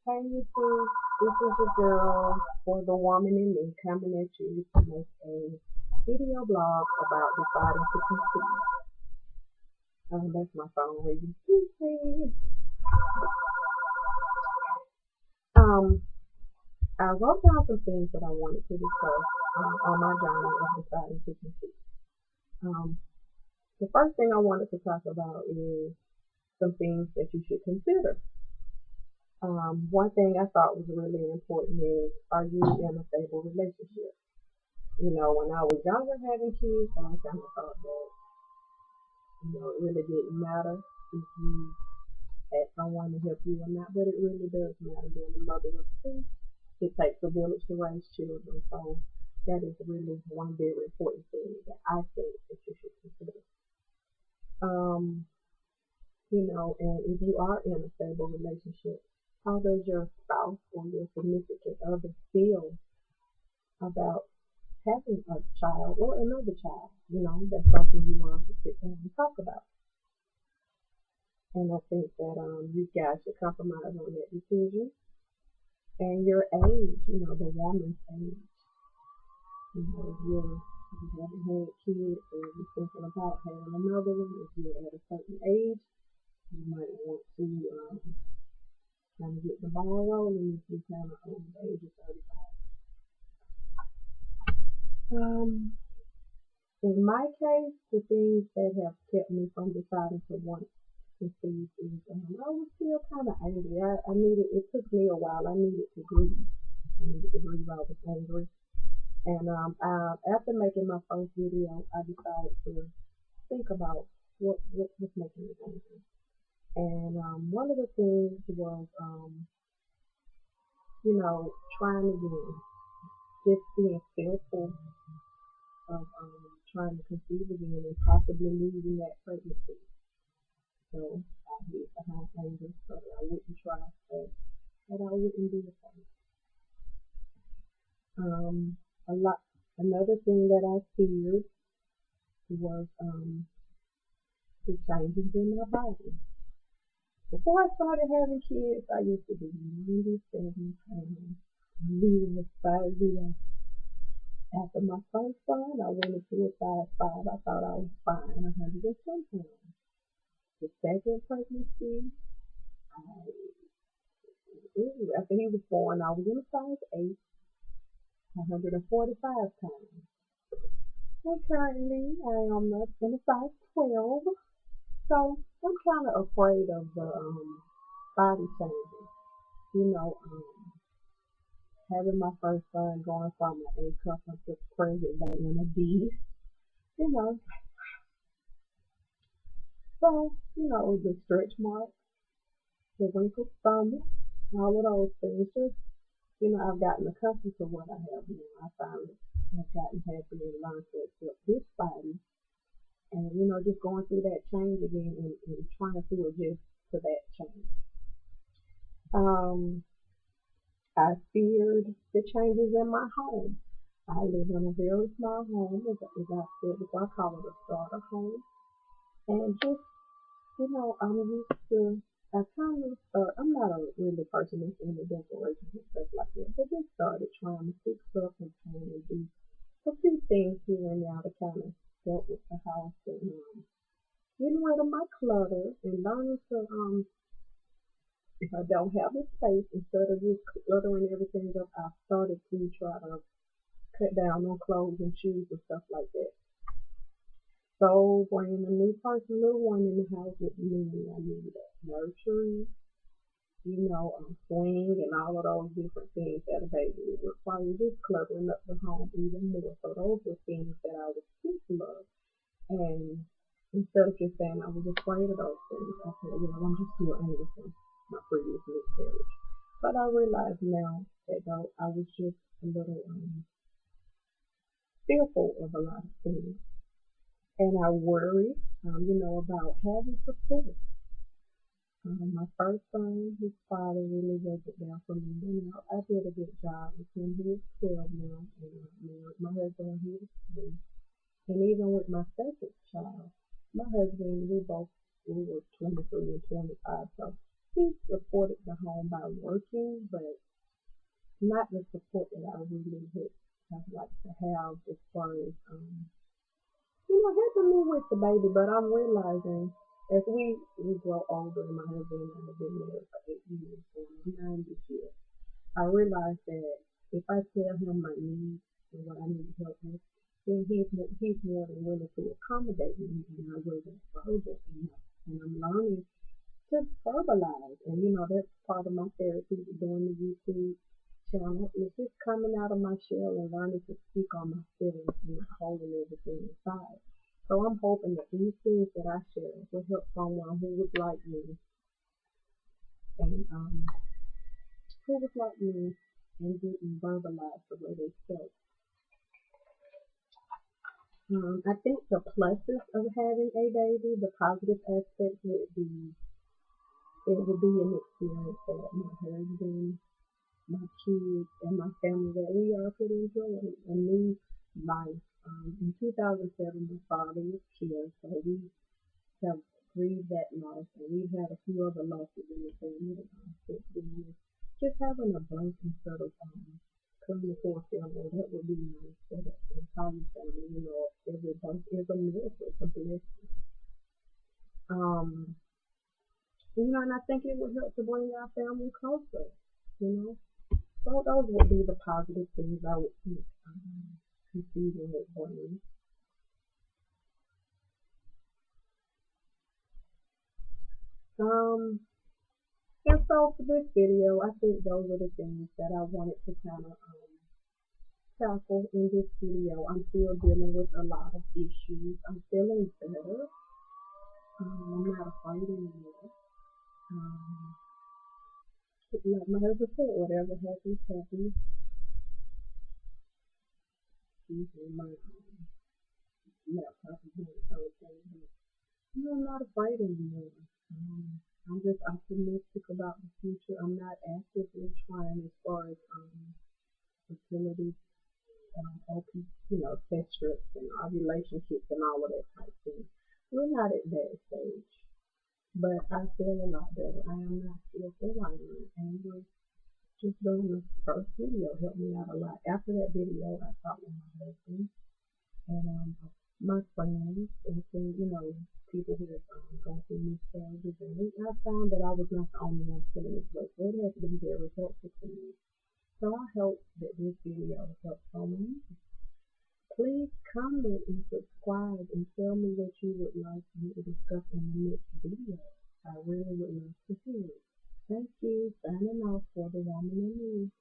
Hey YouTube, this is your girl for the woman in me coming at you to make a video blog about deciding to conceive. That's my phone ringing. Um, I wrote down some things that I wanted to discuss on my journey of deciding to conceive. Um, the first thing I wanted to talk about is some things that you should consider. One thing I thought was really important is, are you in a stable relationship? You know, when I was younger having kids, I kind of thought that, it really didn't matter if you had someone to help you or not, but it really does matter being a mother of two. It takes a village to raise children, so that is really one very important thing that I think that you should consider. Um, and if you are in a stable relationship, how does your spouse or your significant other feel about having a child or another child? That's something you want to sit down and talk about. And I think that you guys should compromise on that decision. And your age, the woman's age. If you haven't had kids or you're thinking about having another one, if you're at a certain age, you might want to kind of get the ball rolling if you're kind of over the age of 35. Um, in my case, the things that have kept me from deciding to want to conceive is I was still kind of angry. I needed, it took me a while. I needed to grieve. I needed to grieve. I was angry. And after making my first video, I decided to think about what was making me angry. And one of the things was, trying again, just being fearful of trying to conceive again and possibly losing that pregnancy. So I hid behind anger so that I wouldn't try, so that I wouldn't be afraid. A lot. Another thing that I feared was the changes in my body. Before I started having kids, I used to be 97 pounds, 0 5 0. After my first son, I went into a size 5. I thought I was fine, 110 pounds. The second pregnancy, I, after he was born, I was in a size 8, 145 pounds. And currently, I am in a size 12. So I'm kind of afraid of the body changes. You know, having my first son going from an A cup up to pregnant back in a D. You know, so the stretch marks, the wrinkled stomach, all of those things. Just I've gotten accustomed to what I have now. I finally have gotten happy and learned to accept this body, and just going through that change again and trying to adjust to that change. Um, I feared the changes in my home. I live in a very small home, as I said before, I call it a starter home. And just, I'm used to, I kind of I'm not a really person that's into decorations and stuff like that, but just started trying to fix up and trying to do a few things here and there to kind of help with the house and getting rid of my clutter and learning to, if I don't have the space, instead of just cluttering everything up, I started to try to cut down on clothes and shoes and stuff like that. So bringing a little one in the house with me, I needed a nursery, swing and all of those different things that a baby would require, just cluttering up the home even more. So those were things that I was thinking of. And instead of just saying I was afraid of those things, I said, I'm just still angry from my previous miscarriage. But I realize now that though I was just a little fearful of a lot of things. And I worry, about having support. My first son, his father really broke it down for me. I did a good job with him. He is 12 now, and married my husband, he was 3. And even with my second child, my husband, we were 23 and 25, so he supported the home by working, but not the support that I really would have liked to have as far as helping me with the baby. But I'm realizing as we grow older, and my husband and I have been married for 8 years, and I'm 9 this year. I realized that if I tell him my needs and what I need help with, then he's more than willing to accommodate me, and I wasn't verbal enough. And I'm learning to verbalize, and that's part of my therapy, doing the YouTube channel. It's just coming out of my shell and learning to speak on my feelings and not holding everything inside. So I'm hoping that these things that I share will help someone and who was like me and didn't verbalize the way they felt. I think the pluses of having a baby, the positive aspects it would be an experience that my husband, my kids, and my family that we all could enjoy a new life. In 2007, my father was killed, so we have grieved that loss, and we've had a few other losses in the family. Since then, just having a break instead of claiming for a funeral, that would be nice for the entire family. Every birth is a miracle, it's a blessing. Um, and I think it would help to bring our family closer. You know, so those would be the positive things I would think conceiving would bring. Um, and so for this video, I think those are the things that I wanted to kind of tackle in this video. I'm still dealing with a lot of issues. I'm feeling better. I'm not afraid anymore. Um, like my husband said, whatever happens, happens. Excuse me, my laptop is doing everything, but I'm not afraid anymore. Um, I'm just optimistic about the future. I'm not actively trying as far as fertility, OP, test strips and our relationships and all of that type of thing. We're not at that stage, but I feel a lot better. I am not fearful. I am not angry. Just doing the first video helped me out a lot. After that video, I talked with my husband and my friends and people who have gone through miscarriages, and I found that I was not the only one feeling this way. So it has been very helpful to me. So I hope that this video helps someone. Please comment and subscribe and tell me what you would like me to discuss in the next video. I really would love to hear it. Thank you. Signing off for the woman in me.